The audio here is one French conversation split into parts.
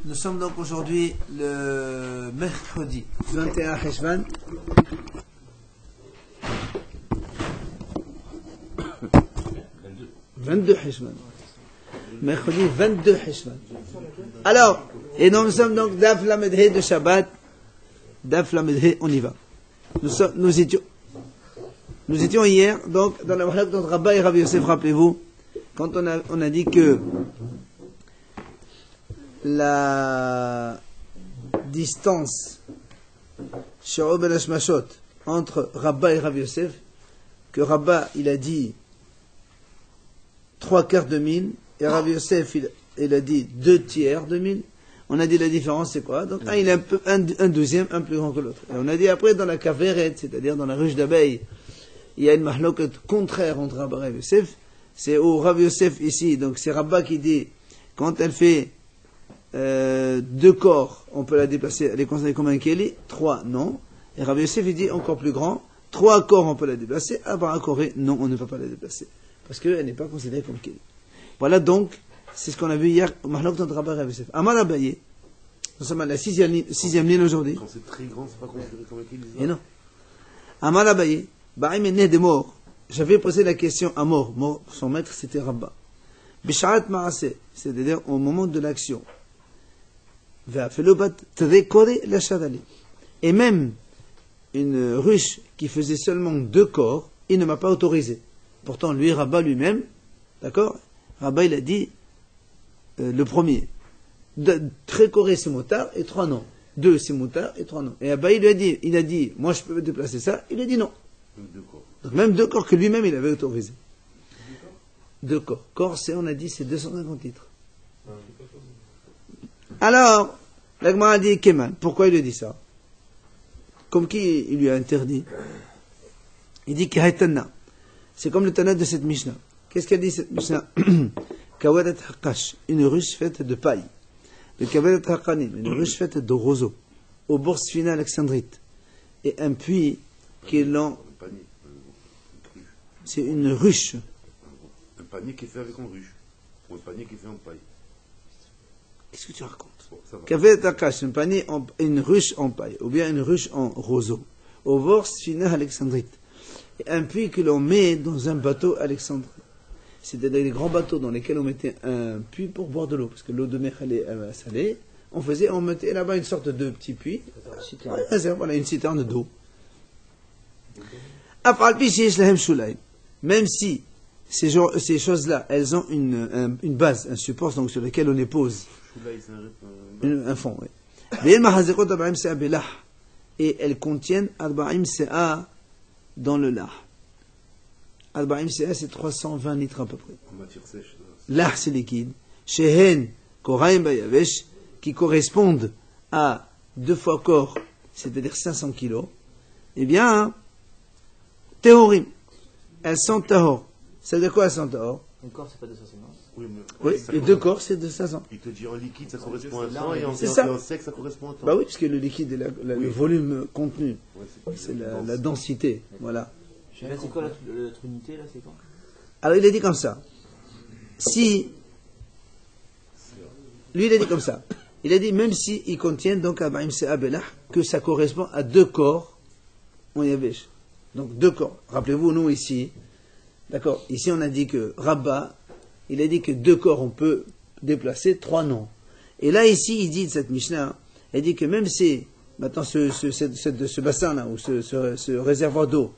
Nous sommes donc aujourd'hui le mercredi 21 Cheshvan. « 22 Cheshvan. Mercredi 22 Cheshvan. Alors, et nous sommes donc Daf Lamedhe de Shabbat. Daf Lamedhe, on y va. Nous étions hier, donc, dans la Mahalak entre Rabba et Rabbi Yosef, rappelez-vous, quand on a dit que la distance chez Ben Hashmashot entre Rabba et Rabbi Yosef, que Rabba il a dit 3/4 de mille et Rabbi Yosef il a dit 2/3 de mille. On a dit la différence c'est quoi? Donc il est un douzième, un plus grand que l'autre. Et on a dit après dans la kaveret, c'est-à-dire dans la ruche d'abeilles, il y a une mahloket contraire entre Rabba et Rabbi Yosef. C'est au Rabbi Yosef ici, donc c'est Rabba qui dit quand elle fait 2 corps, on peut la déplacer, elle est considérée comme un keli, 3 non. Et Rabbi Yosef il dit encore plus grand, 3 corps on peut la déplacer, un coré non, on ne peut pas la déplacer. Parce qu'elle n'est pas considérée comme keli. Voilà donc, c'est ce qu'on a vu hier au Mahlok entre Rabba et Rabbi Yosef. Amal Abaye, nous sommes à la sixième ligne aujourd'hui. Quand c'est très grand, c'est pas considéré comme un keli. Et non. Amal Abaye, Baïm est né des morts. J'avais posé la question à mort. Son maître c'était Rabba. Bisharat Maase, c'est-à-dire au moment de l'action. Et même une ruche qui faisait seulement 2 corps, il ne m'a pas autorisé. Pourtant, lui, Rabba lui-même, d'accord, Rabba il a dit le premier. Très coré c'est motard et 3 non. 2 c'est motard et 3 non. Et Rabba il a dit, moi je peux déplacer ça, il a dit non. Donc même 2 corps que lui-même il avait autorisé. 2 corps. Corps c'est, on a dit, c'est 250 litres. Alors, l'Agma a dit Kemal. Pourquoi il lui dit ça? Comme qui il lui a interdit? Il dit Kehaitana. C'est comme le Tana de cette Mishnah. Qu'est-ce qu'elle dit cette Mishnah? Kawadat Hakash, une ruche faite de paille. Le Kawadat Hakanim, une ruche faite de roseau. Au bourse finale alexandrite. Et un puits qui est lent. C'est une ruche. Un panier qui est fait avec une ruche. Ou un panier qui est fait en paille. Qu'est-ce que tu racontes? Kawadat Hakash, une ruche en paille. Ou bien une ruche en roseau. Au bourse finale alexandrite. Et un puits que l'on met dans un bateau alexandrien. C'était des grands bateaux dans lesquels on mettait un puits pour boire de l'eau. Parce que l'eau de mer elle est salée. On mettait là-bas une sorte de petit puits. Voilà, une citerne d'eau. Même si ces choses-là, elles ont une base, un support donc, sur lequel on dépose un fond. Oui. Et elles contiennent arba'im se'a dans le lard. Arba'im se'a c'est 320 litres à peu près. En matière sèche. Lard c'est liquide. Shehen koraim bayavesh qui correspondent à 2 fois corps, c'est-à-dire 500 kilos. Eh bien, théorim, elles sont tahor. C'est de quoi elles sont tahor? Un corps c'est pas 250. Oui, les 2 corps c'est de 500. Il te dit en liquide ça correspond à 100 et en sec ça correspond à 100. Bah oui, parce que le liquide est le volume contenu. C'est la densité. Voilà. Là, c'est quoi la trinité là, c'est quoi? Alors il a dit comme ça. Lui il a dit comme ça. Il a dit même si ils contiennent donc à Baïm Se'abelah que ça correspond à 2 corps en Yavesh. Donc 2 corps. Rappelez-vous, nous ici, d'accord, ici on a dit que Rabba, il a dit que 2 corps on peut déplacer, 3 non. Et là ici il dit de cette Mishnah, il dit que même si maintenant ce bassin là ou ce réservoir d'eau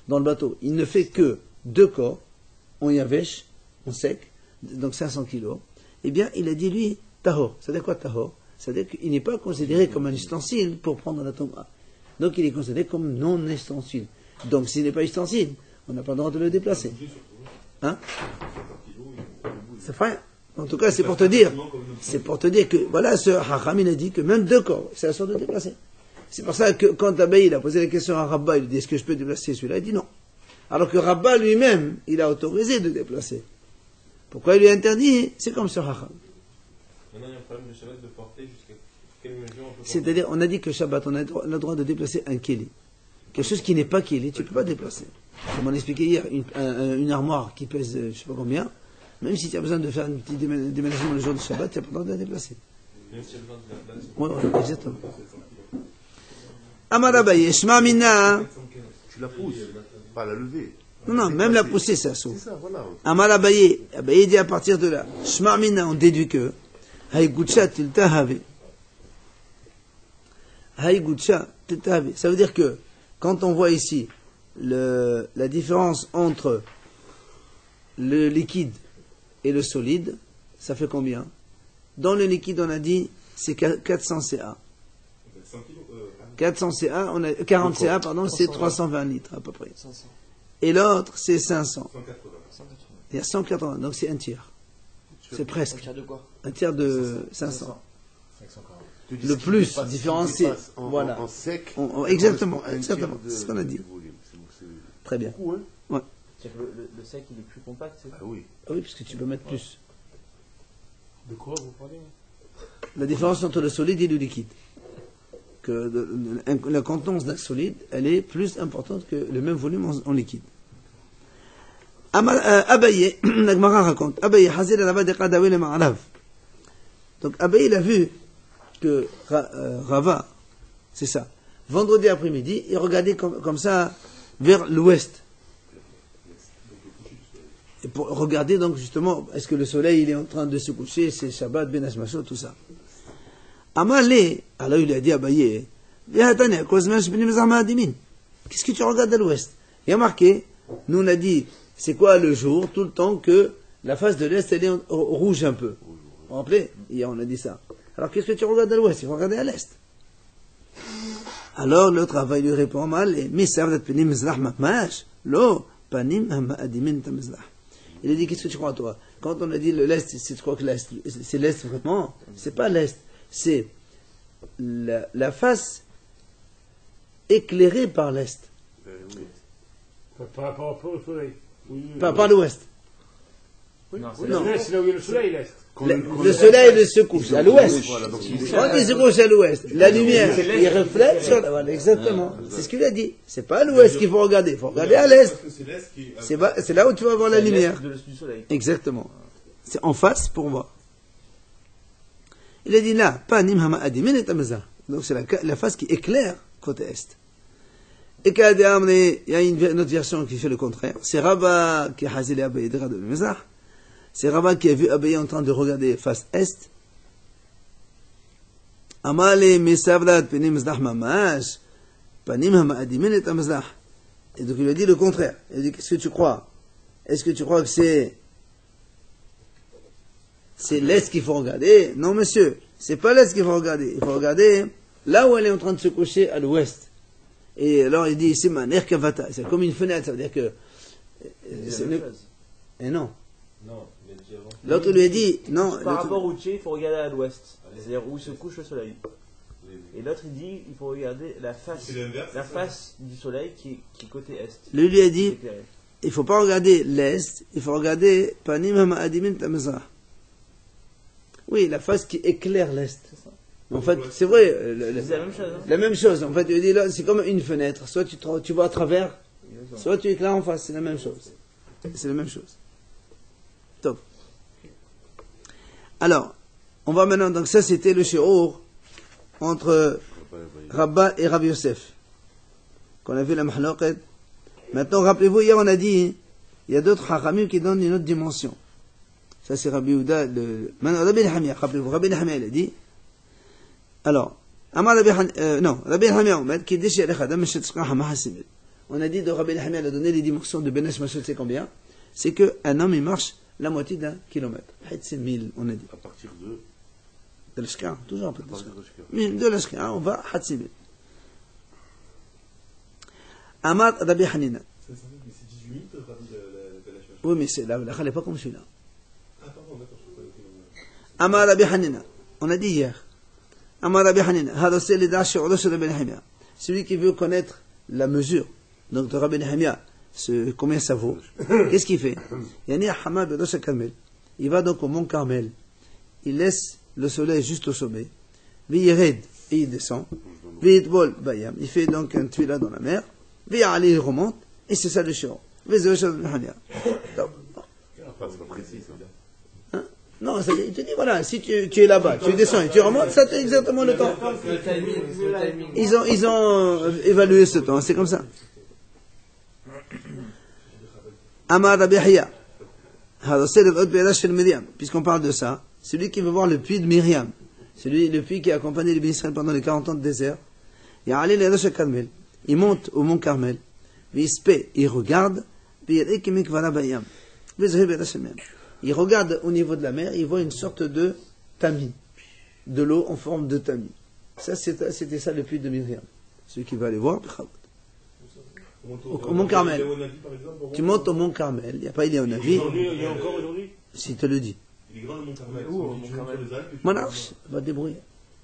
dans le bateau, il ne fait que 2 corps en Yavesh, en sec, donc 500 kilos, eh bien il a dit lui tahor. C'est-à-dire quoi tahor? C'est-à-dire qu'il n'est pas considéré comme un ustensile pour prendre la tomba. Donc il est considéré comme non ustensile. Donc s'il n'est pas ustensile, on n'a pas le droit de le déplacer. Hein? C'est vrai. En tout cas, c'est pour te dire que, voilà, ce Hacham, il a dit que même 2 corps, c'est la sorte de déplacer. C'est pour ça que quand Abaye, il a posé la question à Rabba, il lui dit, est-ce que je peux déplacer celui-là? Il dit non. Alors que Rabba lui-même, il a autorisé de déplacer. Pourquoi il lui a interdit? C'est comme sur Hacham. Maintenant, il y a un problème de Shabbat de porter jusqu'à quelle mesure on peut porter. C'est-à-dire, on a dit que Shabbat, on a le droit de déplacer un keli. Quelque chose qui n'est pas keli, tu ne peux pas déplacer. Comme on expliquait hier, une armoire qui pèse, je ne sais pas combien, même si tu as besoin de faire un petit déménagement le jour de Shabbat, tu n'as pas le droit de la déplacer. Même s'il y a besoin de la place. Ouais, exactement. Amar Abaye, Shma Mina. Tu la pousses, pas la lever. Non, même la pousser, ça C'est sauve. ça, voilà. Amar Abaye, Abaye dit à partir de là, Shma Mina, on déduit que, Haïgoucha tiltahavi. Haïgoucha tiltahavi. Ça veut dire que, quand on voit ici, la différence entre le liquide et le solide, ça fait combien? Dans le liquide, on a dit, c'est 400 CA. 400 CA, 40 CA, pardon, c'est 320 litres à peu près. 500. Et l'autre, c'est 500. 180. 180. Il y a 180, donc c'est un tiers. C'est presque. Un tiers de quoi? Un tiers de 500. 540. Tu dis Le ce qui plus dépasse- différencié, ce qui dépasse voilà. En sec. Exactement, correspond à un exactement, tiers de- c'est ce qu'on a dit. du volume. C'est Très bien. beaucoup, hein? C'est-à-dire que le sec, il est plus compact, c'est ça? Ah oui. Ah oui, parce que tu peux mettre plus. De quoi vous parlez? La différence entre le solide et le liquide. Que la contenance d'un solide, elle est plus importante que le même volume en liquide. Abaye, la Gemara raconte, Abaye, Hazir al-Abad qadawi le ma'alav. Donc Abaye, il a vu que Rava, c'est ça, vendredi après-midi, il regardait comme ça vers l'ouest. Et pour regarder donc justement, est-ce que le soleil il est en train de se coucher, c'est Shabbat, Ben Hashmashot, tout ça. Amalé, alors il a dit à Abaye, qu'est-ce que tu regardes à l'ouest? Il y a marqué, nous on a dit, c'est quoi le jour, tout le temps que la face de l'est elle est rouge un peu. Vous vous rappelez? Hier on a dit ça. Alors qu'est-ce que tu regardes à l'ouest? Il faut regarder à l'est. Alors le travail lui répond mal, mais ça va panim mizrah mamash, lo panim ha'adimin tamizrah. Il a dit, qu'est-ce que tu crois toi? Quand on a dit l'est, tu crois que l'est, c'est l'est vraiment? C'est pas l'est, c'est la face éclairée par l'est, Oui. Par rapport au soleil. Oui, par l'ouest. Non, Oui, Non. l'est, c'est là où il y a le soleil, l'est. Le soleil se couche à l'ouest. Voilà, donc il On dit se couche à l'ouest. La lumière, il reflète sur la voilà, exactement. C'est ce qu'il a dit. C'est pas à l'ouest qu'il faut regarder. Il faut regarder à l'est. Parce que c'est l'Est qui. C'est là où tu vas voir la C'est lumière. l'est du soleil. Exactement. C'est en face pour voir. Il a dit là, pas nimhama adimin et tamazah. Donc c'est la face qui éclaire côté est. Et qu'il y a une autre version qui fait le contraire. C'est Rabat qui a hazilé Abaye de Mezah. C'est Rabat qui a vu Abaye en train de regarder face est. Amale mesavlat penim mezah mamash. Panim hama adimin et tamazah. Et donc il lui a dit le contraire. Il a dit, qu'est-ce que tu crois? Est-ce que tu crois que c'est l'est qu'il faut regarder? Non, monsieur, c'est pas l'est qu'il faut regarder. Il faut regarder là où elle est en train de se coucher à l'ouest. Et alors il dit, c'est maner kavata. C'est comme une fenêtre, ça veut dire que. C'est la même chose. Et non. Non, il a dit avant. L'autre lui a dit, non. Par l'autre- rapport au Tché, il faut regarder à l'ouest. C'est-à-dire où se couche le soleil. Et l'autre, il dit, il faut regarder la face. C'est l'inverse, La c'est ça. face du soleil qui est côté est. Lui a dit, Éclairé. il faut pas regarder l'est, il faut regarder panim hama adimin tamazah. Oui, la face qui éclaire l'est. En fait, c'est vrai. C'est la même chose. Hein. La même chose. En fait, il dit là, c'est comme une fenêtre. Soit tu vois à travers, soit tu éclaires en face. C'est la même chose. C'est la même chose. Top. Alors, on va maintenant. Donc ça, c'était le shi'ur entre Rabba et Rabbi Yosef. Qu'on a vu la mahlaqat. Maintenant, rappelez-vous, hier on a dit, il y a d'autres hachamim qui donnent une autre dimension. Ça, c'est Rabbi Yehuda. Maintenant, Rabbi Hamia. Rappelez-vous, Rabbi Hamia, il a dit. Alors, Rabbi Hamia Omed, qui dit chez Adam, on a dit de Rabbi Hamia, il a donné les dimensions de Ben Hashmashot, c'est combien? C'est qu'un homme, il marche la moitié d'un kilomètre. C'est 1000, on a dit. À partir De l'Ashkar, toujours un peu de partir l'Ashkar. de Shkar. De l'Ashkar, on va à 6000. Amar Rabbi Hanina. C'est 18 minutes, le rabbi de la Shmash. Oui, mais c'est la halakha n'est pas comme celui-là. Ah, pardon, d'accord, je crois que Amar Rabbi Hanina. On a dit hier. Amar Rabbi Hanina. Hada c'est le dash sur Rabbi Hamia. Celui qui veut connaître la mesure. Donc de Rabbi Hamia, combien ça vaut. Qu'est-ce qu'il fait? Yani Hamad Bedosh Carmel. Il va donc au mont Carmel. Il laisse le soleil juste au sommet. Viyered, et il descend. Viyetbol Bayam. Il fait donc un tuila dans la mer. Viyali, il remonte. Et c'est ça le shiur. Ah, c'est pas précis, ça. Hein? Non, il te dit, voilà, si tu es là-bas, tu descends et tu remontes, ça fait exactement le temps. Le timing. Ils ont évalué ce temps, c'est comme ça. Amar Rabbi Yahya. Puisqu'on parle de ça, celui qui veut voir le puits de Myriam, le puits qui a accompagné les Israël pendant les 40 ans de désert, il monte au mont Carmel, il regarde, il regarde au niveau de la mer, il voit une sorte de tamis, de l'eau en forme de tamis. Ça, c'était ça le puits de Myriam. Celui qui va aller voir, au mont Carmel. Tu montes au mont Carmel, il n'y a pas Iléonavi. Il y a encore aujourd'hui. Si te le dit. Il est grand le Mont Carmel. Où, au Mont Carmel? Monarch, va te débrouiller.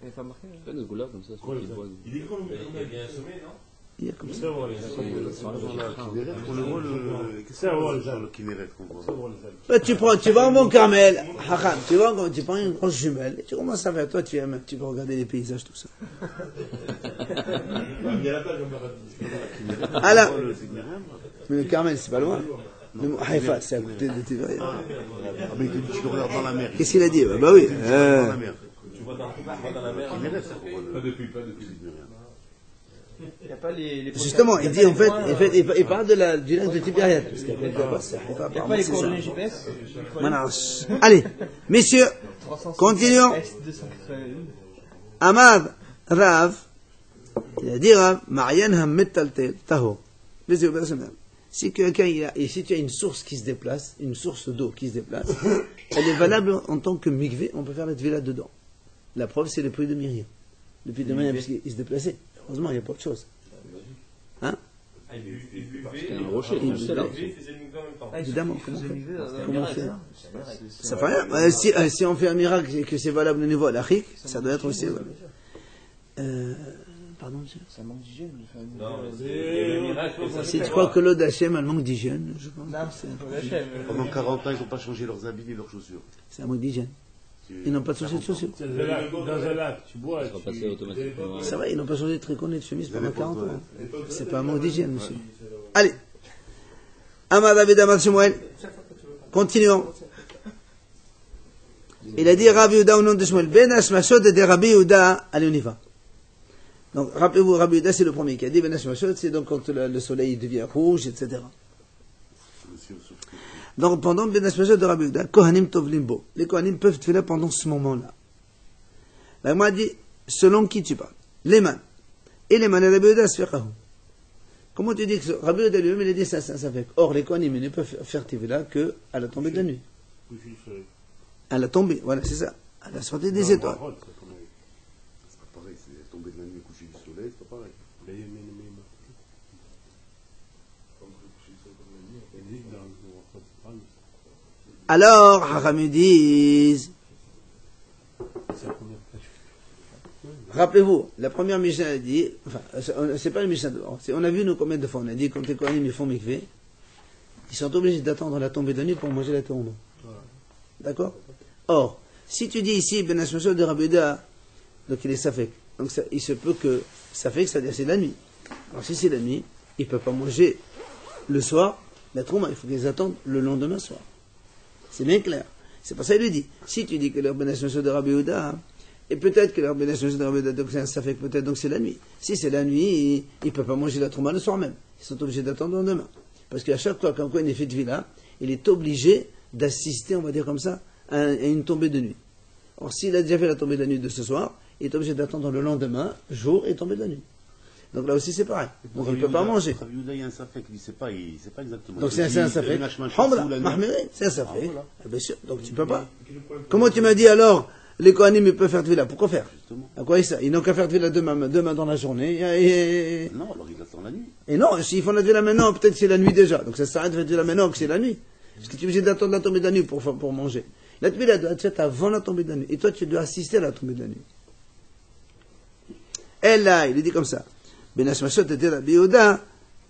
Il n'est pas marqué. Pas de goulard comme ça, c'est qu'il voit. Il est grand le Mont Carmel. Il y a un sommet, non? Il y a comme ça. Ça, on voit les Kinneret, on le voit le. Ça, on voit les Sur Alpes. le Kinneret qu'on voit. Ça, on voit les Alpes. Tu vas au mont Carmel, Hakam, tu prends une grosse jumelle et tu commences à faire, toi tu aimes un petit peu regarder les paysages, tout ça. Il y a la plage, on va Ah là, Le Kinneret, mais le Carmel c'est pas loin. Le mont Haïfa, c'est à côté de Tiberia. ah, mais il te dit, tu le regardes dans la mer. Qu'est-ce qu'il a dit? Bah oui. Dans la mer. Tu vois dans la mer. Kinneret, ça, on voit Pas depuis, pas depuis. Il n'y a pas les Justement, il dit en fait, il parle du lac de Tibériade. Parce qu'il y a là-bas, c'est Haïfa, Il n'y a apparemment, pas les c'est ça. coordonnées GPS. Monarch. Allez, messieurs, 306, continuons. S281. Amad Rav, il a dit Rav, Marian Hammetaltel, Taho. Si tu as une source qui se déplace, une source d'eau qui se déplace, elle est valable en tant que mikvé, on peut faire la tvila dedans. La preuve, c'est le puits de Myriam. Le puits de Myriam, parce qu'il se déplaçait. Heureusement, il n'y a pas de chose. Hein? C'était un rocher, tu sais là. Il faisait le mignon en même temps. Évidemment, comment on fait? Ça fait rien. Si on fait un miracle et que c'est valable au niveau de l'Afrique, ça doit être aussi valable. Pardon, monsieur? Ça manque d'hygiène de faire une. Non, mais c'est le miracle. Si tu crois que l'eau d'Hachem, elle manque d'hygiène, je pense. Non, c'est un peu la chaîne. Pendant 40 ans, ils n'ont pas changé leurs habits ni leurs chaussures. C'est un manque d'hygiène. Ils n'ont pas changé de chaussures. Dans un lac, tu bois. Ça sera passé automatiquement. Ça va, ils n'ont pas changé de tricot ni de chemise pendant 40 ans. C'est pas un manque d'hygiène, monsieur. Allez. Amar David Amar Shemuel. Continuons. Il a dit Rabbi Yehuda au nom de Shemuel. Ben Hashmashot et de Rabbi Yehuda. Allez, on y va. Donc, rappelez-vous, Rabbi Yehuda, c'est le premier qui a dit Ben Hashmashot, c'est donc quand le soleil devient rouge, etc. Donc, pendant Ben Hashmashot de Rabbi Yehuda, Kohanim Tovlim Bo. Les Kohanim peuvent te faire pendant ce moment-là. Là, moi, dit, selon qui tu parles? Les man. Et les man et Rabbi Yehuda, Sfekahu. Comment tu dis que Rabbi Yehuda lui-même, il a dit ça fait. Or, les Kohanim, ils ne peuvent faire Tivila que à la tombée de la nuit. À la tombée, voilà, c'est ça. À la sortie des étoiles. C'est pas pareil, c'est tombé de la nuit, coucher du soleil, c'est pas pareil. Alors, Haram disent, rappelez-vous, la première Mishnah a dit, enfin, c'est pas une Mishnah dehors, on a vu nous combien de fois, on a dit quand les Kohanim ils font mikvé, ils sont obligés d'attendre la tombée de la nuit pour manger la tombe. D'accord? Or, si tu dis ici, Ben Hashmashot de Rabbi Yehuda, donc il est safek, donc ça, il se peut que safek, c'est-à-dire c'est la nuit. Alors si c'est la nuit, il ne peut pas manger le soir la trouma, il faut qu'ils attendent le lendemain soir. C'est bien clair. C'est pour ça qu'il lui dit, si tu dis que leur Ben Hashmashot de Rabbi Yehuda, et peut-être que leur Ben Hashmashot de Rabbi Yehuda, donc c'est un safek, peut-être donc c'est la nuit. Si c'est la nuit, il ne peut pas manger la trouma le soir même. Ils sont obligés d'attendre le lendemain. Parce qu'à chaque fois qu'un coin est fait de villa, il est obligé d'assister, on va dire comme ça, à une tombée de nuit. Or, s'il a déjà fait la tombée de la nuit de ce soir, il est obligé d'attendre le lendemain, jour et tombée de la nuit. Donc là aussi c'est pareil. Donc il ne peut pas manger. Rabbi Yehuda, il y a un safek, il sait pas exactement. Donc c'est un safek. C'est un safek. Bien sûr. Donc tu ne peux pas. Comment tu m'as dit alors, les Kohanim ils peuvent faire Tvila? Pourquoi faire? À quoi ça? Ils n'ont qu'à faire Tvila demain dans la journée. Non, alors ils attendent la nuit. Et non, s'ils font la Tvila maintenant, peut-être que c'est la nuit déjà. Donc ça s'arrête de faire Tvila maintenant que c'est la nuit. Parce que tu es obligé d'attendre la tombée de la nuit pour manger. La Tvila doit être faite avant la tombée de la nuit. Et toi, tu dois assister à la tombée de la nuit. Et là, il est dit comme ça. Ben Hashmashot était Rabbi Yehuda,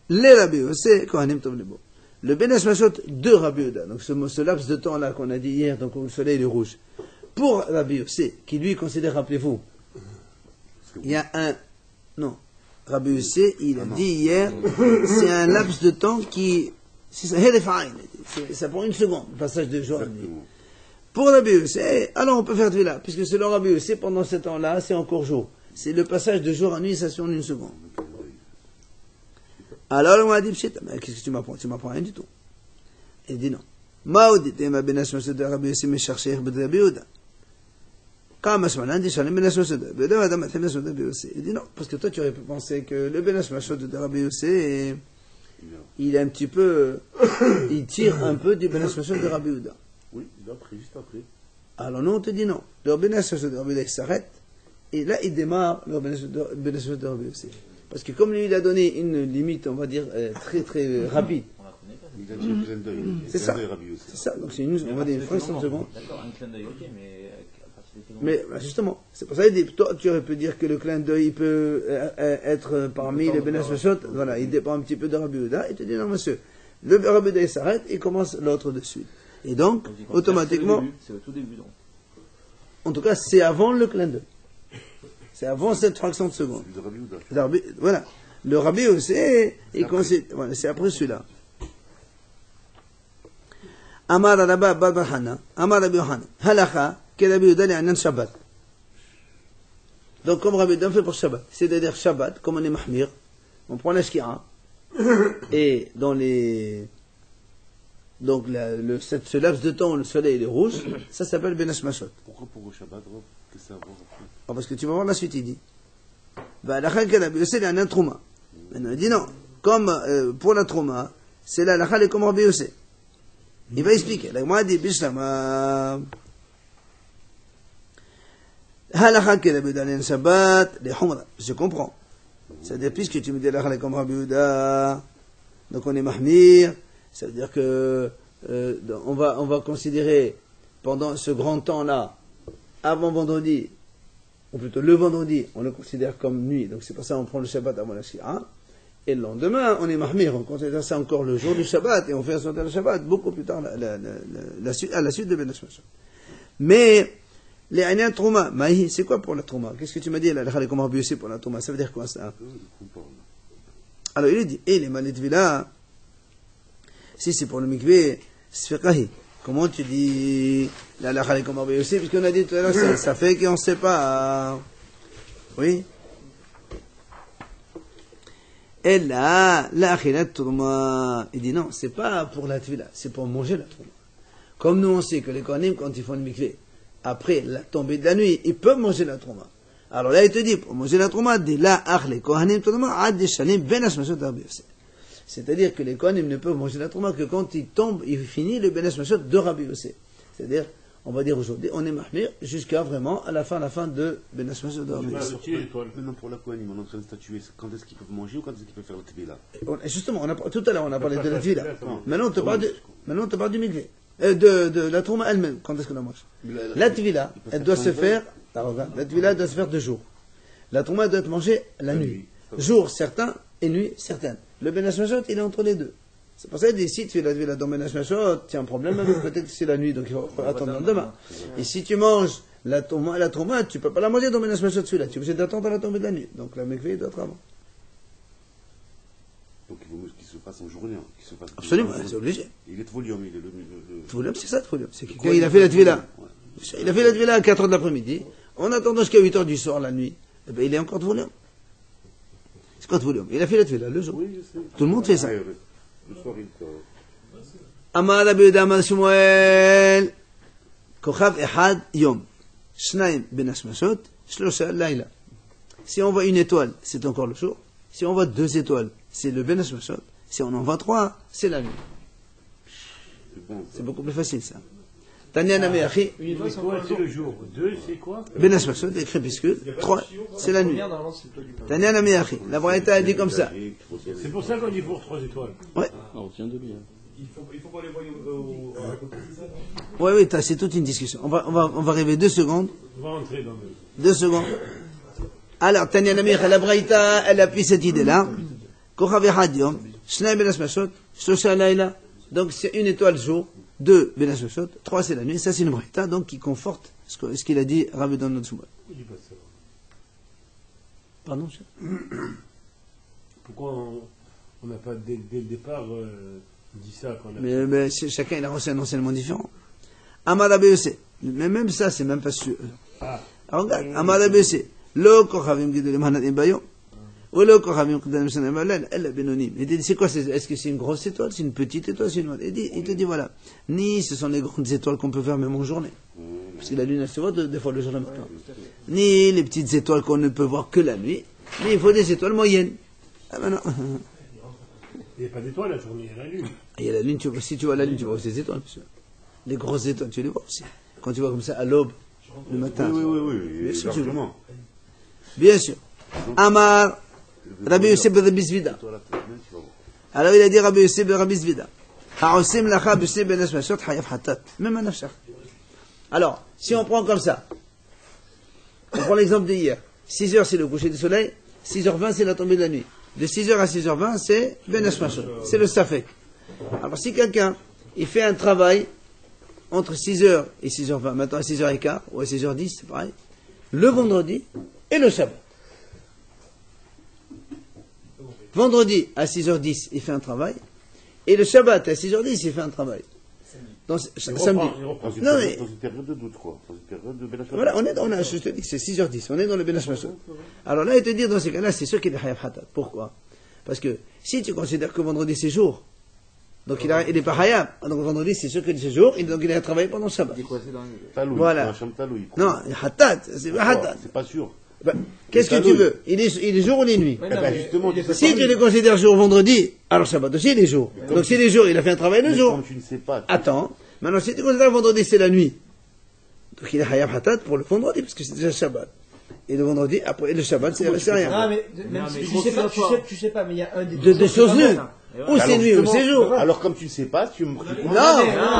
les Rabbi Yossé, Kohanim Tov Lebo. Le Ben Hashmashot de Rabbi Yehuda, donc ce laps de temps-là qu'on a dit hier, donc où le soleil est rouge. Pour Rabbi Yossé, qui lui considère, rappelez-vous, il y a un... Non, Rabbi Yossé, il a dit hier, c'est un laps de temps qui... C'est ça prend une seconde, le passage de jour à nuit. Pour Rabbi Yossé, alors on peut faire Tvila, puisque selon Rabbi Yossé, pendant ce temps-là, c'est encore jour. C'est le passage de jour à nuit, ça se fait en une seconde. Alors on m'a dit, mais qu'est-ce que tu m'apprends? Tu m'apprends rien du tout. Il dit non. Maoudite ma benash masud de Rabbi Yossé, mais chercher Rabbi Yehuda. Quand Mashmalan dit, j'en ai benash masud de Rabbi Yehuda, madame, Rabbi Yossé. Il dit non, parce que toi tu aurais pu penser que le benash masud de Rabbi Yossé, il est un petit peu, il tire un peu du benash masud de Rabbi Yehuda. Oui, il a pris juste après. Alors nous on te dit non. Le benash masud de Rabbi Yehuda s'arrête, et là il démarre le benash masud de Rabbi Yossé. Parce que comme lui il a donné une limite, on va dire, très très rapide. Il a dit un clin d'œil. C'est ça. C'est ça. Donc c'est une, on va dire une fraction de seconde. D'accord, un clin d'œil, ok, mais à partir de quel moment? Mais bah, justement, c'est pour ça qu'il dit, toi tu aurais pu dire que le clin d'œil il peut être parmi les benash masud. Voilà, il dépend un petit peu de Rabbi Yehuda. Il te dit non monsieur, le Rabbi Yehuda il s'arrête, il commence l'autre de suite. Et donc, automatiquement, c'est au tout début, donc. en tout cas, c'est avant le clin d'œil. C'est avant cette fraction de seconde. C'est de Rabbi Yehuda. Voilà. Le Rabbi aussi, il considère, voilà, c'est après celui-là. Amar Rabba Babahana, Amar Rabbi Yohanan, Halakha, que Rabbi Yehuda li anan Shabbat. Donc, comme Rabbi Yehuda fait pour Shabbat, c'est-à-dire Shabbat, comme on est mahmir, on prend la shkira, et dans les, donc ce laps de temps où le soleil il est rouge, ça s'appelle Benash Mashot. Pourquoi pour le Shabbat, Rob? Qu'est-ce que ça va voir après? Oh, parce que tu vas voir la suite, il dit. Halakha que Rabbi Yossé li anan Trouma. Maintenant, il dit non. Comme pour la Trouma, c'est la halakha comme Rabbi Yossé. Il va expliquer. La Gemara dit, Bishlama. Halakha que Rabbi Yehuda li anan Shabbat, les Humra. Je comprends. C'est-à-dire, puisque tu me dis la halakha comme Rabbi Yehuda, donc on est mahmir, ça veut dire que on va considérer pendant ce grand temps-là, avant vendredi, ou plutôt le vendredi, on le considère comme nuit, donc c'est pour ça qu'on prend le Shabbat avant la Shia, et le lendemain, on est mahmir, on considère ça encore le jour du Shabbat, et on fait un le Shabbat beaucoup plus tard, à la suite de Benash Mashot. Mais, les Aïnian Trouma, Maï, c'est quoi pour la Trouma? Qu'est-ce que tu m'as dit, la Khalé, comment Rabbi pour la Trouma? Ça veut dire quoi ça? Alors il dit, et les Malet Villa, si c'est pour le mikvé, Sfiqahi. Comment tu dis la Khalé, comment Rabbi Yossé? Puisqu'on a dit tout à l'heure, ça fait qu'on ne sait pas. Oui? Et là, la Akhilat Trouma, il dit non, c'est pas pour la Tvila, c'est pour manger la Trouma. Comme nous on sait que les Kohanim, quand ils font le mikvé, après la tombée de la nuit, ils peuvent manger la Trouma. Alors là, il te dit, pour manger la Trouma, dit la Akhle Kohanim Trouma, ad Shalim Benash Mashot Rabbi Yossé. C'est-à-dire que les Kohanim ne peuvent manger la Trouma que quand ils tombent, il finit le Benash Mashot de Rabbi Yossé. C'est-à-dire, on va dire aujourd'hui, on est mahmir jusqu'à vraiment à la fin de Benash Mashot de Rabbi Yossé. Maintenant, pour la Kohanim, on est en train de statuer quand est-ce qu'ils peuvent manger ou quand est-ce qu'ils peuvent faire le Tvila? Justement, tout à l'heure, on a parlé de la Tvila. Maintenant, on te parle du mikvé. De la Trouma elle-même, quand est-ce qu'on la mange? La Tvila, elle doit se faire, la Tvila doit se faire 2 jours. La Trouma doit être mangée la nuit. Jour certain et nuit certaine. Le Benash Mashot, il est entre les deux. C'est pour ça qu'il dit, si tu fais la Tvila dans Benash Mashot, tu as un problème, peut-être que c'est la nuit, donc il faut attendre le lendemain. Et si tu manges la Trouma, tu ne peux pas la manger dans Benash Mashot celui-là. Tu es obligé d'attendre la tombée de la nuit. Donc la mikvé doit être avant. Donc il vaut mieux qu'il se fasse en journée. Absolument, c'est obligé. Il est Tvolium, il est le. Tvolium, c'est ça, Tvolium. C'est que quand il a fait la Tvila. Il a fait la Tvila à 4h de l'après-midi. En attendant jusqu'à 8h du soir, la nuit, eh ben, il est encore Tvolium. C'est quoi Tvolium? Il a fait la Tvila le jour. Oui, je sais. Tout le monde fait ça. Le soir, il fait. Amar Rabbi Yehuda Amar Shmuel, Kochav Ehad Yom, Shnaim Benash Mashot, Shlosha Laila. Si on voit une étoile, c'est encore le jour. Si on voit 2 étoiles, c'est le Benash Mashot. Si on en voit 3, c'est la nuit. C'est beaucoup plus facile ça. Tanya Nameachi. Une étoile, c'est le jour. 2, c'est quoi? Benash Mashot, des crépuscules. 3, c'est la nuit. Tanya Nameachi. La Braïta a dit comme ça. C'est pour ça qu'on dit pour 3 étoiles. Ouais. On retient de lui. Il faut pas les voir à côté, c'est ça? Oui, c'est toute une discussion. On va arriver 2 secondes. On va rentrer dans 2 secondes. Alors, Tanya Nameachi, la Braïta, elle appuie cette idée-là. Kochav Ehad Yom, Shnaim Benash Mashot, Shlosha Laila. Donc c'est une étoile jour, 2 Benash Mashot, 3 c'est la nuit. Ça c'est une braïta donc qui conforte ce qu'il a dit Rabbi Don Shmuel. Pardon, chef? Pourquoi on n'a pas dès le départ dit ça qu'on a... Mais chacun il a reçu un enseignement différent. Amar Rabbi Yossé. Mais même ça, c'est même pas sûr. Alors, regarde, Amar Rabbi Yossi, Lo kochavim gidolim hanatim bayom, ou lo kochavim gidolim shanem balel, elle benonim. Il dit, c'est quoi, est-ce que c'est une grosse étoile, c'est une petite étoile, c'est une autre? Il te dit, voilà, ni ce sont les grandes étoiles qu'on peut faire même en journée, parce que la lune, elle se voit des fois le jour et le matin, ni les petites étoiles qu'on ne peut voir que la nuit, mais il faut des étoiles moyennes. Ah ben non. Il n'y a pas d'étoile la journée, il y a la lune. Il y a la lune, si tu vois la lune, tu vois aussi les étoiles, monsieur. Les grosses étoiles, tu les vois aussi. Quand tu vois comme ça à l'aube, le matin. Oui, Bien sûr, tu le vois. largement. Bien sûr. Amar, Rabbi Yosef ben Rabbi Zvida. Alors il a dit Rabbi Yosef ben Rabbi Zvida. Ha'osim lacha b'shnei ben hashmashot hayav hatat. Même un nafshach. Alors, si on prend comme ça, on prend l'exemple d'hier. 6 heures, c'est le coucher du soleil. 6h20, c'est la tombée de la nuit. De 6h à 6h20, c'est ben hashmashot. C'est le safek. Alors, si quelqu'un, il fait un travail entre 6h et 6h20, maintenant à 6h15 ou à 6h10, c'est pareil, le vendredi et le Shabbat. Vendredi à 6h10, il fait un travail, et le Shabbat à 6h10, il fait un travail. Donc, samedi. Dans une Non, période- mais- dans une période de doute, quoi. Dans une période de Bel Voilà, je te dis, c'est 6h10, on est dans le Ben Hashmashot. Alors là, il te dit, dans ces cas-là, c'est sûr qu'il est Hayav Hatat. Pourquoi? Parce que si tu considères que vendredi c'est jour, donc il n'est pas Hayab, donc vendredi c'est sûr que c'est jour, et donc il a travaillé pendant le Shabbat. Taloui, Voilà. Hacham Taloui. Non, Hatat, c'est pas Hatat. C'est pas sûr. Ben, qu'est-ce que tu veux? Il est jour ou il est nuit? Eh ben, justement, tu sais Si pas. tu les considères jour vendredi, alors Shabbat aussi il est jour. Donc s'il est jour, il a fait un travail le Mais jour. comme tu ne sais pas. Attends, maintenant si tu considères vendredi c'est la nuit, donc il est Hayab Hatat pour le vendredi, parce que c'est déjà Shabbat. Et le vendredi, après, et le Shabbat, c'est rien. Non, mais même si tu sais pas, mais il y a un des Deux choses nues. Ou c'est Alors, nuit ou c'est justement, jour. Alors, comme tu ne sais pas, tu me. Non,